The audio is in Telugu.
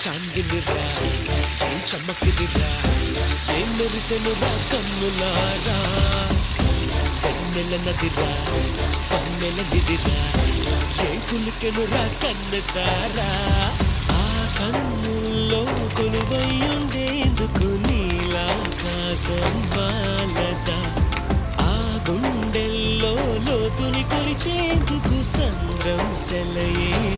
చాంగినిరా ఏం చమ్మకిదిరా ఏం మెరిసెనురా కన్నులారా వెన్నెల నదిరా పన్నెల నిదిరా ఏ కులికెనురా కన్నెతారా ఆ కన్నుల్లో కొలువయ్యుండేందుకు నీలాకాశం వాలదా ఆ గుండెల్లో లోతుని కొలిచేందుకు సంద్రం సెలయే